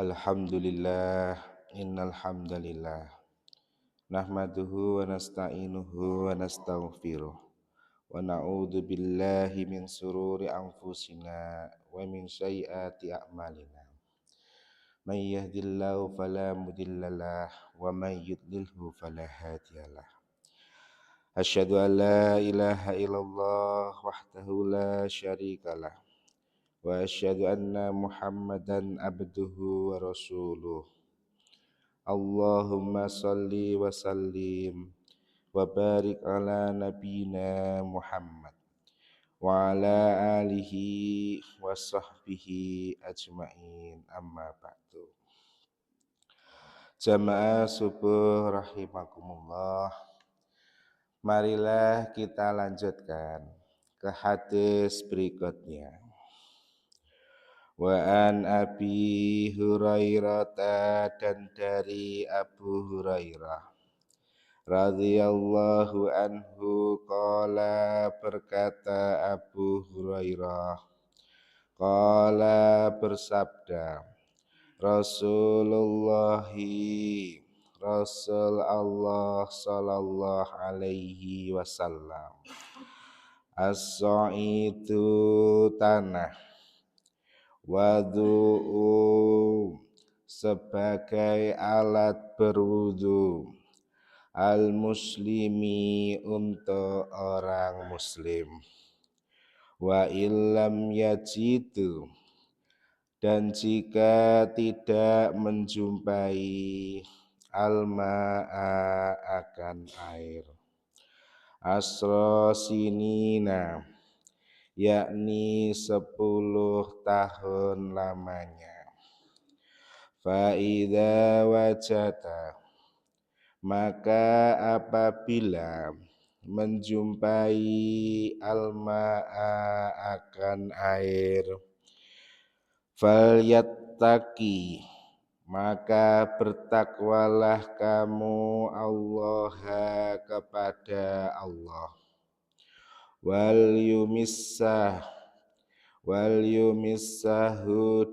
Alhamdulillah, innal hamdalillah nahmaduhu wa nasta'inuhu wa nastaghfiruh wa na'udzu billahi min sururi anfusina wa min sayyiati a'malina. May yahdihillahu fala mudhillalah wa may yudlilhu fala hadiyalah. Asyhadu an la ilaha illallah wahdahu la syarikalah wa asyhadu anna Muhammadan abduhu wa rasuluh. Allahumma salli wa sallim wa barik ala nabiyyina Muhammad wa ala alihi wa sahbihi ajmain, amma ba'du. Jamaah subuh rahimakumullah, marilah kita lanjutkan ke hadis berikutnya. Wa an Abi Hurairah, dan dari Abu Hurairah radhiyallahu anhu, qala, berkata Abu Hurairah, qala, bersabda Rasulullah, Rasul Allah sallallahu alaihi wasallam, as-sa'idu, tanah, wadu'u, sebagai alat berwudu, al-muslimi, untuk orang muslim, wa illam yajidu, dan jika tidak menjumpai, al-ma'a, akan air, asra sinina, yakni 10 tahun lamanya, fa idza wajada, maka apabila menjumpai, al-ma'a, akan air, falyattaqi, maka bertakwalah kamu Allah, kepada Allah, wal yumissahu,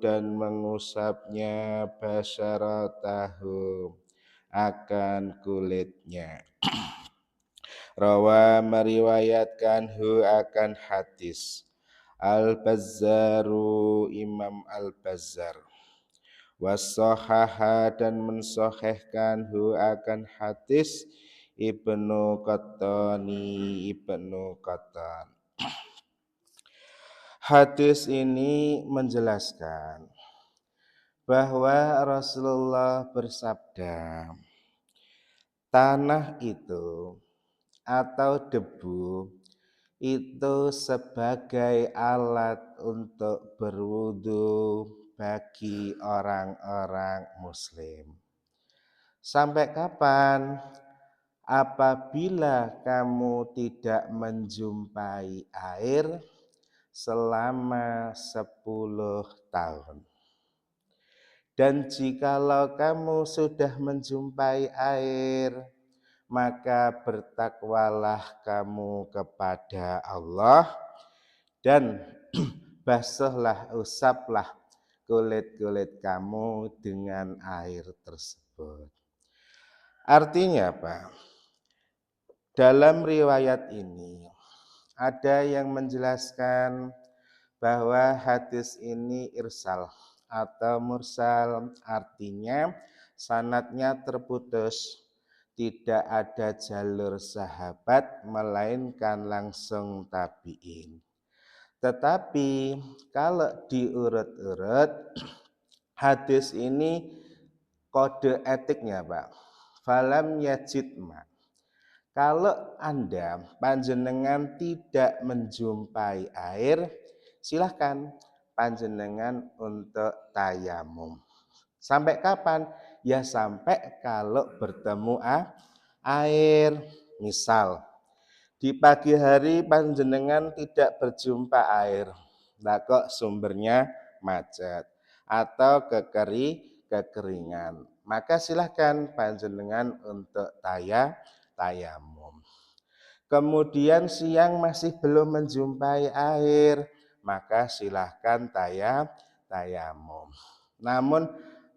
dan mengusapnya, basyaratahu, akan kulitnya. Rawa, meriwayatkan, hu, akan hadis, Al-Bazzaru, Imam Al-Bazzar, wassahaha, dan mensohehkan, hu, akan hadis, Ibnu Qattani, Ibnu Qattan. Hadis ini menjelaskan bahwa Rasulullah bersabda, tanah itu atau debu itu sebagai alat untuk berwudu bagi orang-orang muslim. Sampai kapan? Apabila kamu tidak menjumpai air selama 10 tahun. Dan jikalau kamu sudah menjumpai air, maka bertakwalah kamu kepada Allah dan basuhlah, usaplah kulit-kulit kamu dengan air tersebut. Artinya apa? Dalam riwayat ini ada yang menjelaskan bahwa hadis ini irsal atau mursal, artinya sanadnya terputus, tidak ada jalur sahabat melainkan langsung tabi'in. Tetapi kalau diurut-urut, hadis ini kode etiknya, Pak, falam yajid ma, kalau Anda panjenengan tidak menjumpai air, silahkan panjenengan untuk tayamum. Sampai kapan? Ya sampai kalau bertemu air. Misal di pagi hari panjenengan tidak berjumpa air, nah kok sumbernya macet atau kekeringan, maka silahkan panjenengan untuk tayamum. Kemudian siang masih belum menjumpai air, maka silahkan tayamum. Namun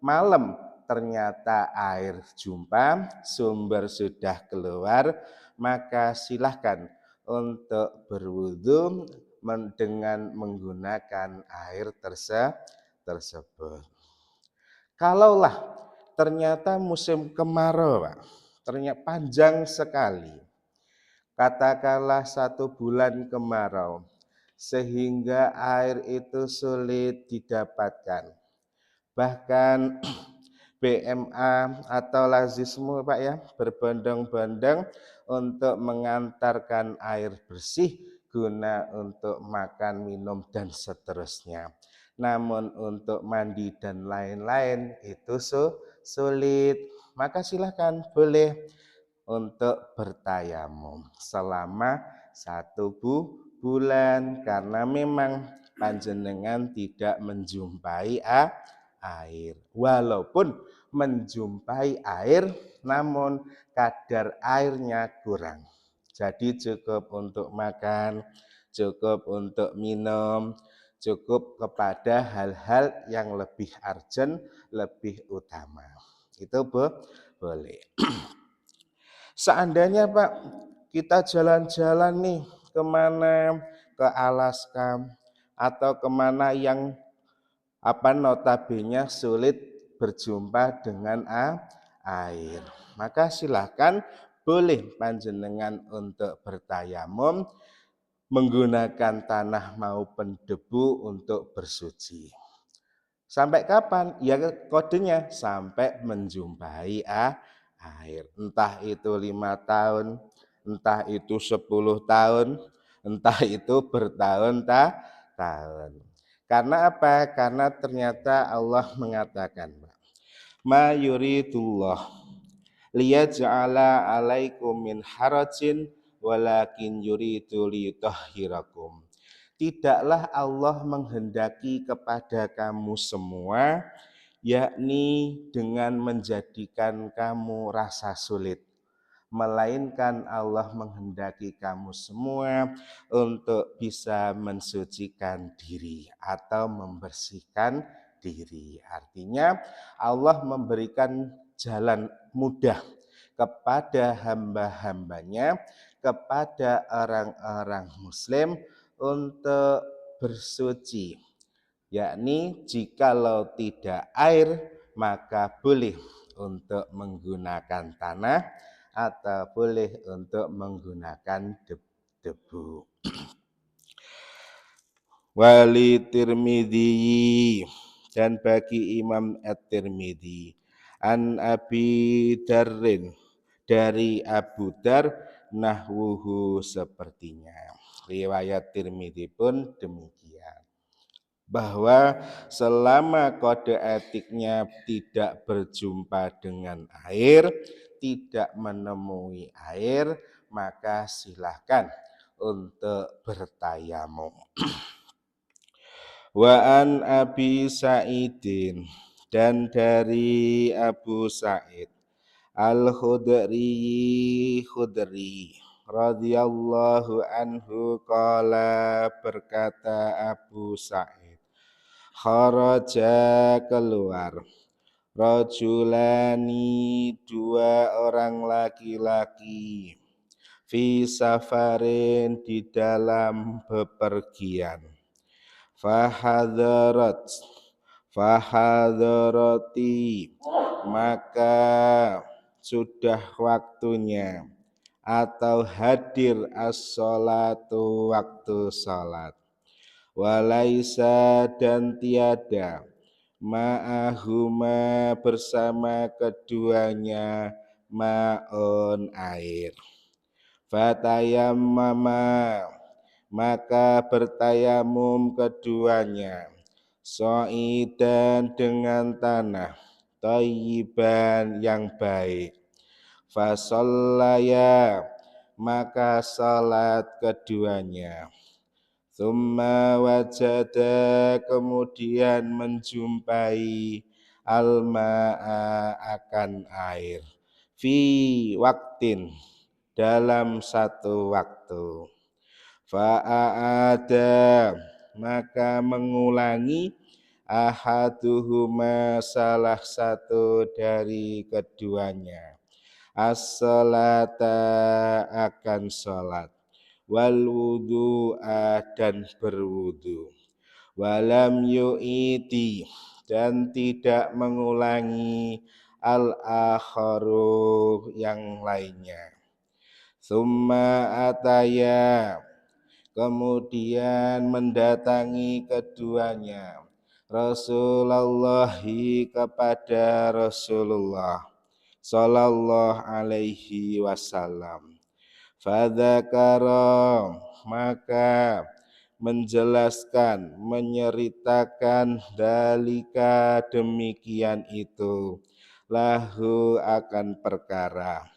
malam ternyata air jumpa, sumber sudah keluar, maka silahkan untuk berwudu dengan menggunakan air tersebut. Kalaulah ternyata musim kemarau, Pak, ternyata panjang sekali, katakanlah 1 bulan kemarau, sehingga air itu sulit didapatkan. Bahkan BMA atau lazismu, Pak ya, berbondong-bondong untuk mengantarkan air bersih guna untuk makan, minum, dan seterusnya. Namun untuk mandi dan lain-lain itu sulit. Maka silakan boleh untuk bertayamum selama 1 bulan, karena memang panjenengan tidak menjumpai air. Walaupun menjumpai air, namun kadar airnya kurang. Jadi cukup untuk makan, cukup untuk minum, cukup kepada hal-hal yang lebih urgent, lebih utama. Itu boleh. Seandainya Pak, kita jalan-jalan nih kemana, ke Alaska atau kemana yang notabene sulit berjumpa dengan air, maka silahkan boleh panjenengan untuk bertayamum menggunakan tanah maupun debu untuk bersuci. Sampai kapan? Ya kodenya sampai menjumpai air. Entah itu 5 tahun, entah itu 10 tahun, entah itu bertahun-tahun. Karena apa? Karena ternyata Allah mengatakan, ma yuridullah liyaj'ala 'alaikum min harajin walakin yuridu liyutahhirakum. Tidaklah Allah menghendaki kepada kamu semua, yakni dengan menjadikan kamu rasa sulit, melainkan Allah menghendaki kamu semua untuk bisa mensucikan diri atau membersihkan diri. Artinya Allah memberikan jalan mudah kepada hamba-hambanya, kepada orang-orang muslim untuk bersuci, yakni jikalau tidak air maka boleh untuk menggunakan tanah atau boleh untuk menggunakan debu. Wali Tirmidzi, dan bagi Imam At-Tirmidzi, an Abi Darrin, dari Abu Dar, nahwuhu sepertinya. Riwayat Tirmidzi pun demikian, bahwa selama kode etiknya tidak berjumpa dengan air, tidak menemui air, maka silahkan untuk bertayamum. Wa an Abi Sa'idin, dan dari Abu Sa'id Al-Khudri radhiyallahu anhu qala, berkata Abu Sa'id, kharaja keluar, rajulani, 2 orang laki-laki, fi safarin, di dalam bepergian, fahadharati, maka sudah waktunya atau hadir as-sholatu, waktu salat, walaisa, dan tiada, ma'ahuma, bersama keduanya, ma'un, air, fatayammama, maka bertayamum keduanya, so'idan, dengan tanah, thayyiban, yang baik, fasallaya, maka salat keduanya, tsumma wajada, kemudian menjumpai, al-ma'a, akan air, fi waktin, dalam satu waktu, fa'ada, maka mengulangi, ahaduhuma salah satu dari keduanya, as-salata akan salat, wal wudu'a dan berwudu, walam yu'iti dan tidak mengulangi al-akharu yang lainnya. Summa ataya kemudian mendatangi keduanya Rasulullah kepada Rasulullah sallallahu alaihi wasallam. Fadzakara maka menjelaskan, menyeritakan dalika demikian itu lahu akan perkara.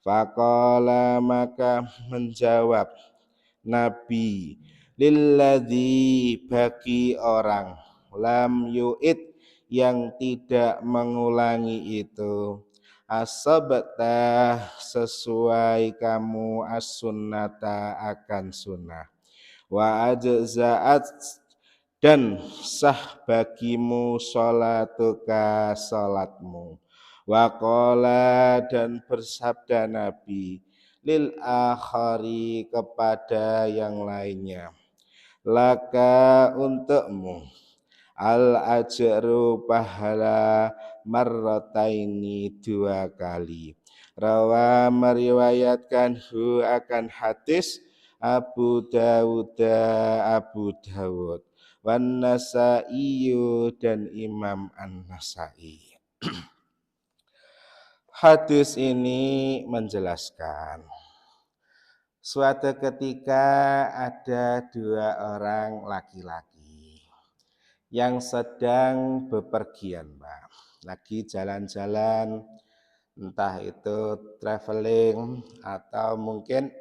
Faqala maka menjawab Nabi lilladzi bagi orang lam yu'id yang tidak mengulangi itu, asabta sesuai kamu as-sunnata akan sunnah, wa ajza'at dan sah bagimu sholatuka salatmu, wa qala dan bersabda Nabi lil akhari kepada yang lainnya, laka untukmu al ajru pahala marrataini dua kali. Rawa meriwayatkan hu akan hadis Abu Dawud wan Nasa'i dan Imam An-Nasa'i. Hadis ini menjelaskan suatu ketika ada dua orang laki-laki yang sedang bepergian, Pak. Lagi jalan-jalan, entah itu traveling atau mungkin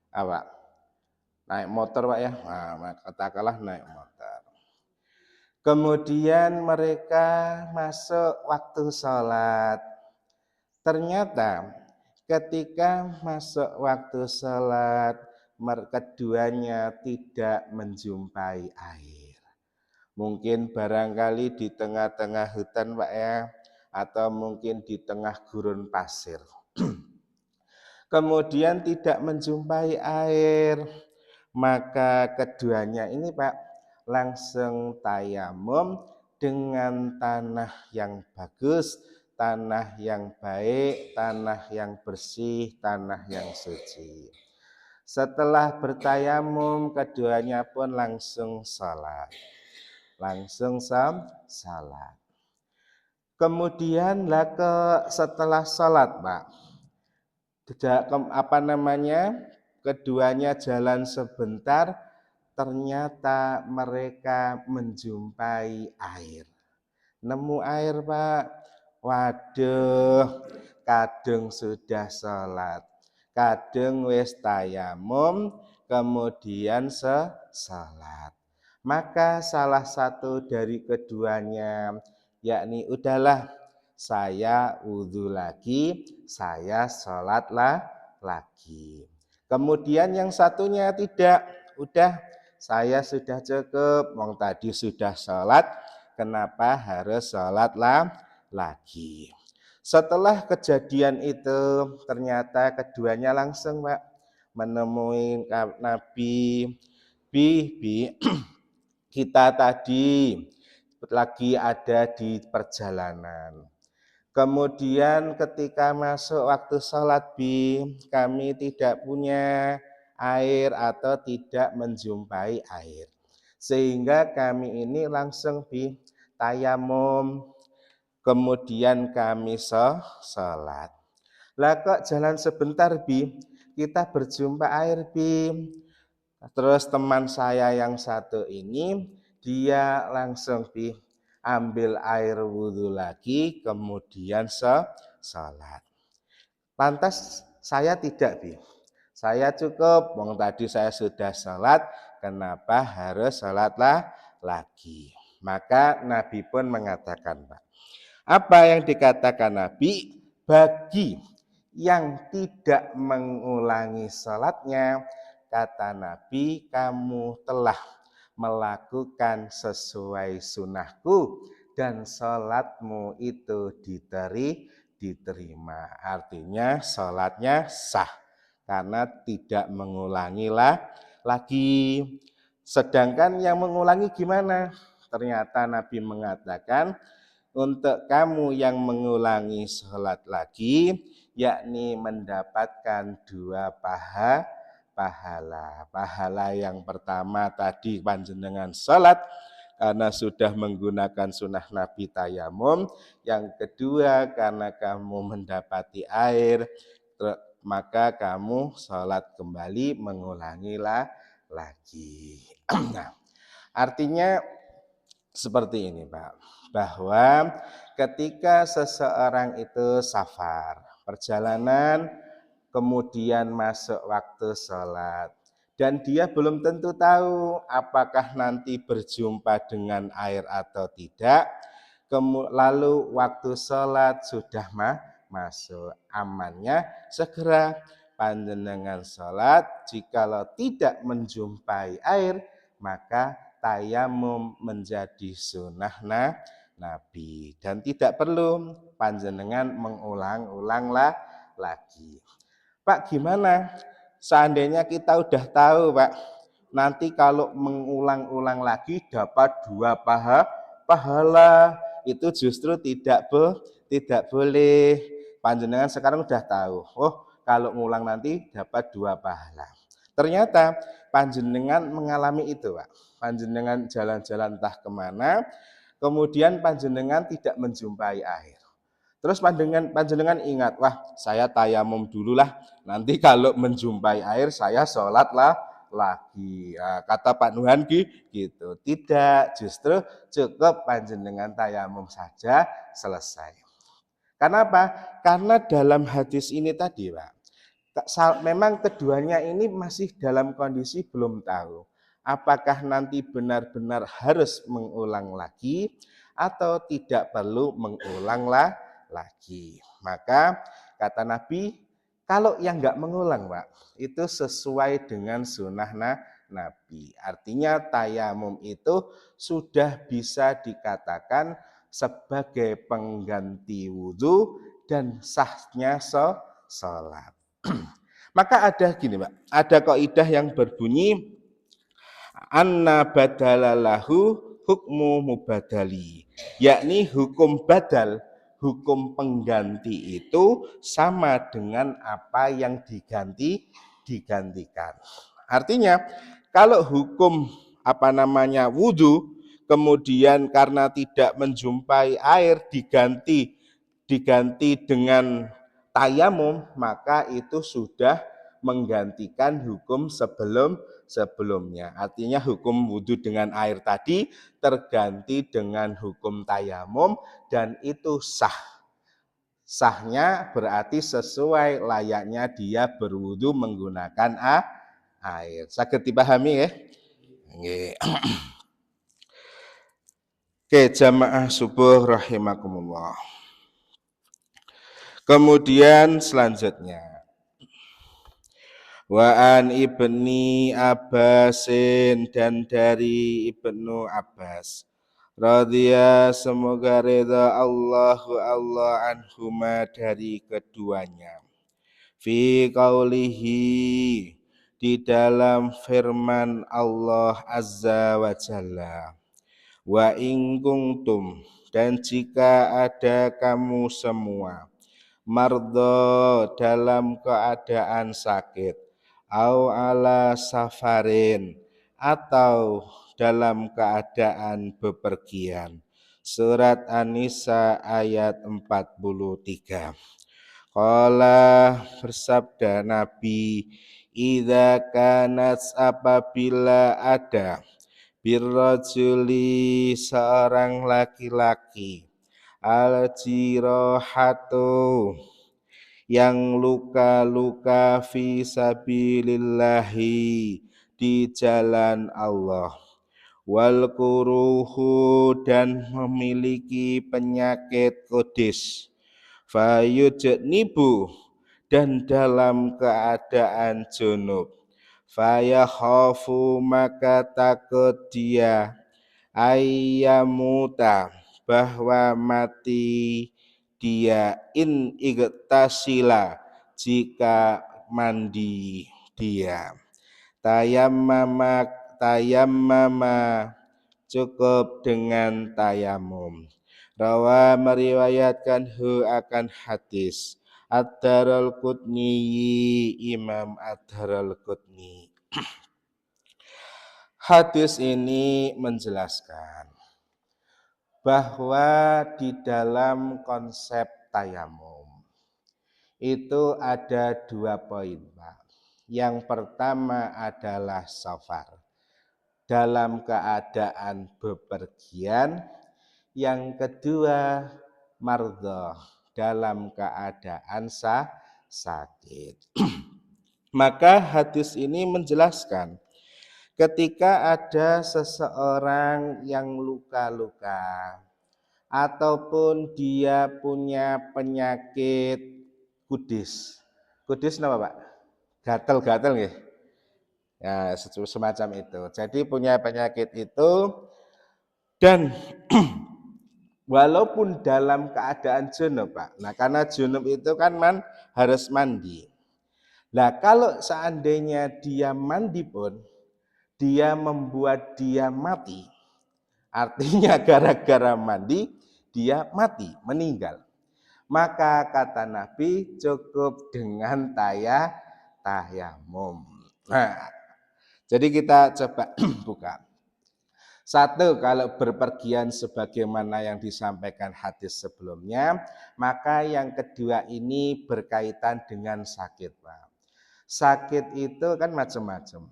apa? Naik motor, Pak ya. Nah, katakanlah naik motor. Kemudian mereka masuk waktu sholat. Ternyata ketika masuk waktu sholat, keduanya tidak menjumpai air. Mungkin barangkali di tengah-tengah hutan, Pak ya, atau mungkin di tengah gurun pasir. Kemudian tidak menjumpai air, maka keduanya ini, Pak, langsung tayamum dengan tanah yang bagus, tanah yang baik, tanah yang bersih, tanah yang suci. Setelah bertayamum, keduanya pun langsung salat. Salat. Kemudian setelah salat, Pak, keduanya jalan sebentar, ternyata mereka menjumpai air. Nemu air, Pak. Waduh, kadung sudah sholat, kadung wis tayamum, kemudian sholat. Maka salah satu dari keduanya, yakni udahlah saya wudhu lagi, saya sholatlah lagi. Kemudian yang satunya tidak, udah saya sudah cukup, wong tadi sudah sholat, kenapa harus sholatlah lagi. Setelah kejadian itu ternyata keduanya langsung, Pak, menemui Nabi, Bi, kita tadi lagi ada di perjalanan. Kemudian ketika masuk waktu sholat, kami tidak punya air atau tidak menjumpai air. Sehingga kami ini langsung tayamum, kemudian kami sholat. Lah kok jalan sebentar, kita berjumpa air, Terus teman saya yang satu ini, dia langsung ambil air wudhu lagi, kemudian sholat. Lantas saya tidak, saya cukup, wong tadi saya sudah sholat, kenapa harus sholatlah lagi? Maka Nabi pun mengatakan, Pak, apa yang dikatakan Nabi? Bagi yang tidak mengulangi sholatnya, kata Nabi, kamu telah melakukan sesuai sunnahku dan sholatmu itu diterima. Artinya sholatnya sah karena tidak mengulangi lagi. Sedangkan yang mengulangi gimana? Ternyata Nabi mengatakan untuk kamu yang mengulangi sholat lagi, yakni mendapatkan 2 pahala. Pahala yang pertama tadi panjenengan sholat karena sudah menggunakan sunnah Nabi tayamum. Yang kedua karena kamu mendapati air, maka kamu sholat kembali mengulangilah lagi. Nah, artinya seperti ini Pak, bahwa ketika seseorang itu safar, perjalanan, kemudian masuk waktu sholat, dan dia belum tentu tahu apakah nanti berjumpa dengan air atau tidak, lalu waktu sholat sudah masuk, amannya segera panjenengan sholat, jikalau tidak menjumpai air, maka tayamum menjadi sunnah Nabi dan tidak perlu panjenengan mengulang-ulang lagi. Pak, gimana? Seandainya kita udah tahu, Pak, nanti kalau mengulang-ulang lagi dapat 2 pahala, itu justru tidak boleh. Panjenengan sekarang udah tahu. Oh, kalau ngulang nanti dapat 2 pahala. Ternyata panjenengan mengalami itu, Pak. Panjenengan jalan-jalan entah kemana, kemudian panjenengan tidak menjumpai air. Terus panjenengan ingat, wah saya tayamum dululah, nanti kalau menjumpai air saya sholatlah lagi. Nah, kata Pak Nuhan gitu. Tidak, justru cukup panjenengan tayamum saja selesai. Kenapa? Karena dalam hadis ini tadi, Pak, memang keduanya ini masih dalam kondisi belum tahu apakah nanti benar-benar harus mengulang lagi atau tidak perlu mengulang lagi. Maka kata Nabi, kalau yang enggak mengulang, Pak, itu sesuai dengan sunnah Nabi. Artinya tayamum itu sudah bisa dikatakan sebagai pengganti wudhu dan sahnya sholat. Maka ada gini Pak, ada kaidah yang berbunyi anna badalalahu hukmu mubadali, yakni hukum badal, hukum pengganti itu sama dengan apa yang digantikan. Artinya kalau hukum wudhu kemudian karena tidak menjumpai air diganti dengan tayamum, maka itu sudah menggantikan hukum sebelumnya. Artinya hukum wudhu dengan air tadi terganti dengan hukum tayamum dan itu sah. Sahnya berarti sesuai layaknya dia berwudhu menggunakan air. Saged dipahami ya? Nggih. Oke, jamaah subuh rahimakumullah. Kemudian selanjutnya wa an ibni Abbasin, dan dari Ibnu Abbas radhiya semoga reda Allah anhuma dari keduanya, fi qaulihi di dalam firman Allah azza wa jalla, wa in kuntum, dan jika ada kamu semua, mardo dalam keadaan sakit, au ala safarin atau dalam keadaan bepergian. Surat An-Nisa ayat 43. Qala bersabda Nabi, idza kanat apabila ada birrajuli seorang laki-laki, al-jirahatu yang luka-luka fi sabilillahi di jalan Allah, wal kuruhu dan memiliki penyakit kudis, fayujnibu dan dalam keadaan junub, Fayakhafu maka takut dia ayyamuta bahwa mati dia in igtasila jika mandi dia. Tayammama cukup dengan tayamum. Rawa meriwayatkan hu akan hadis Ad-Darul Qutni, Imam Ad-Darul Qutni. Hadis ini menjelaskan bahwa di dalam konsep tayamum itu ada 2 poin, Pak. Yang pertama adalah safar, dalam keadaan bepergian. Yang kedua mardhah, dalam keadaan sakit. Maka hadis ini menjelaskan ketika ada seseorang yang luka-luka ataupun dia punya penyakit kudis. Kudis apa, Pak? Gatel-gatel nggih. Ya, semacam itu. Jadi punya penyakit itu dan walaupun dalam keadaan junub, Pak. Nah, karena junub itu kan harus mandi. Nah, kalau seandainya dia mandi pun dia membuat dia mati. Artinya gara-gara mandi dia mati, meninggal. Maka kata Nabi cukup dengan tayamum. Nah, jadi kita coba buka. Satu, kalau berpergian sebagaimana yang disampaikan hadis sebelumnya, maka yang kedua ini berkaitan dengan sakit, Pak. Sakit itu kan macam-macam.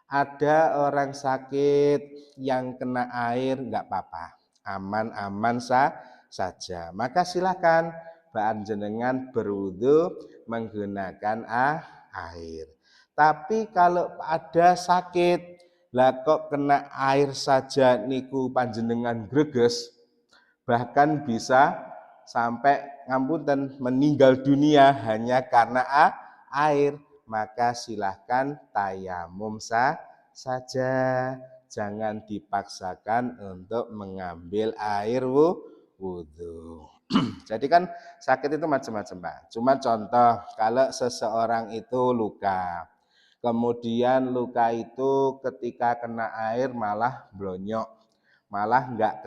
Ada orang sakit yang kena air enggak apa-apa, aman-aman saja. Maka silakan panjenengan berwudu menggunakan air. Tapi kalau ada sakit lah kok kena air saja niku panjenengan greges, bahkan bisa sampai ngapunten meninggal dunia hanya karena air, maka silahkan tayamum saja, jangan dipaksakan untuk mengambil air wudhu. Jadi kan sakit itu macam-macam, Pak. Cuma contoh kalau seseorang itu luka, kemudian luka itu ketika kena air malah blonyok, malah enggak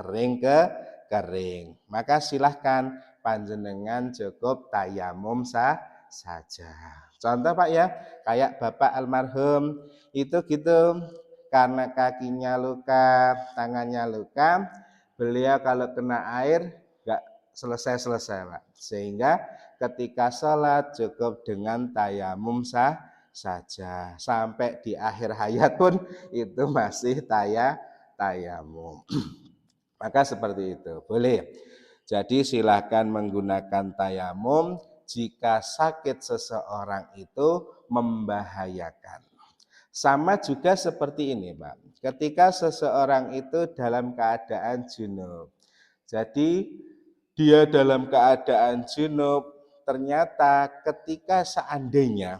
kering, maka silahkan panjenengan cukup tayamum saja. Contoh, Pak, ya, kayak Bapak almarhum itu gitu, karena kakinya luka, tangannya luka, beliau kalau kena air enggak selesai, Pak. Sehingga ketika sholat cukup dengan tayamum saja. Sampai di akhir hayat pun itu masih tayamum. Maka seperti itu, boleh. Jadi silahkan menggunakan tayamum jika sakit seseorang itu membahayakan. Sama juga seperti ini, Pak. Ketika seseorang itu dalam keadaan junub. Jadi dia dalam keadaan junub, ternyata ketika seandainya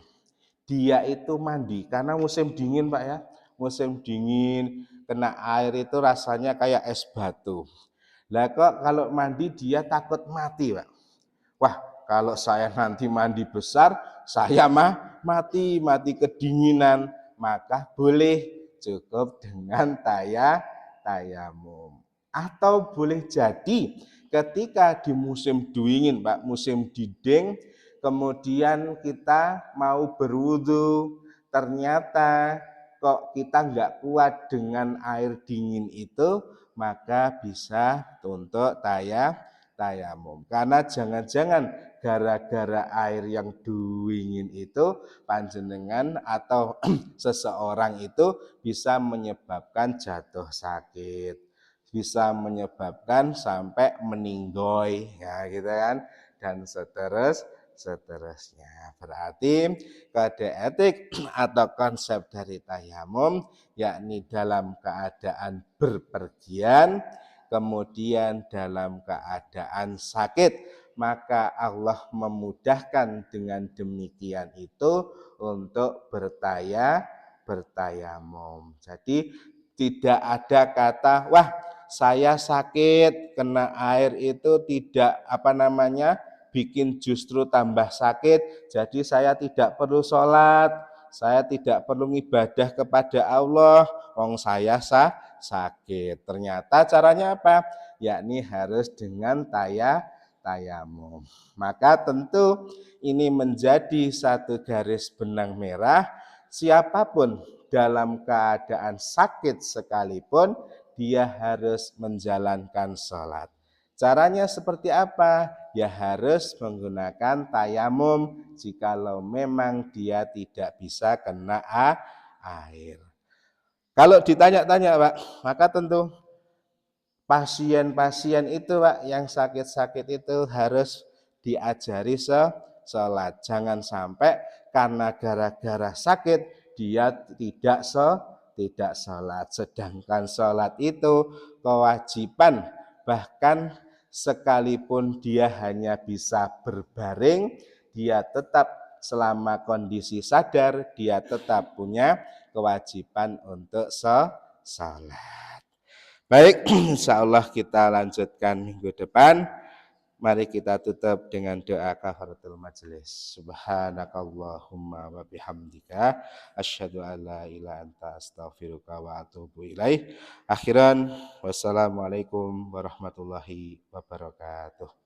dia itu mandi, karena musim dingin, Pak, ya, musim dingin, kena air itu rasanya kayak es batu. Lah kok kalau mandi dia takut mati, Pak. Wah, kalau saya nanti mandi besar, saya mati kedinginan, maka boleh cukup dengan tayamum. Atau boleh jadi ketika di musim dingin, Pak, musim diding, kemudian kita mau berwudu, ternyata kok kita enggak kuat dengan air dingin itu, maka bisa untuk tayamum. Karena jangan-jangan gara-gara air yang dingin itu panjenengan atau seseorang itu bisa menyebabkan jatuh sakit, bisa menyebabkan sampai meninggoy, ya gitu kan, dan seterusnya. Berarti kode etik atau konsep dari tayamum yakni dalam keadaan berpergian, kemudian dalam keadaan sakit, maka Allah memudahkan dengan demikian itu untuk bertayamum. Jadi tidak ada kata, wah saya sakit kena air itu tidak bikin justru tambah sakit, jadi saya tidak perlu sholat, saya tidak perlu ibadah kepada Allah, wong saya sakit. Ternyata caranya apa? Yakni harus dengan tayamum. Maka tentu ini menjadi satu garis benang merah, siapapun dalam keadaan sakit sekalipun dia harus menjalankan sholat. Caranya seperti apa? Ya harus menggunakan tayamum jikalau memang dia tidak bisa kena air. Kalau ditanya-tanya Pak, maka tentu pasien-pasien itu Pak yang sakit-sakit itu harus diajari sholat. Jangan sampai karena gara-gara sakit dia tidak sholat. Sedangkan sholat itu kewajiban, bahkan sekalipun dia hanya bisa berbaring, dia tetap selama kondisi sadar, dia tetap punya kewajiban untuk sholat. Baik, insya Allah kita lanjutkan minggu depan. Mari kita tutup dengan doa kafaratul majelis. Subhanakallahumma wa bihamdika asyhadu an la ilaha anta astaghfiruka wa atubu ilaih. Akhiran, wassalamualaikum warahmatullahi wabarakatuh.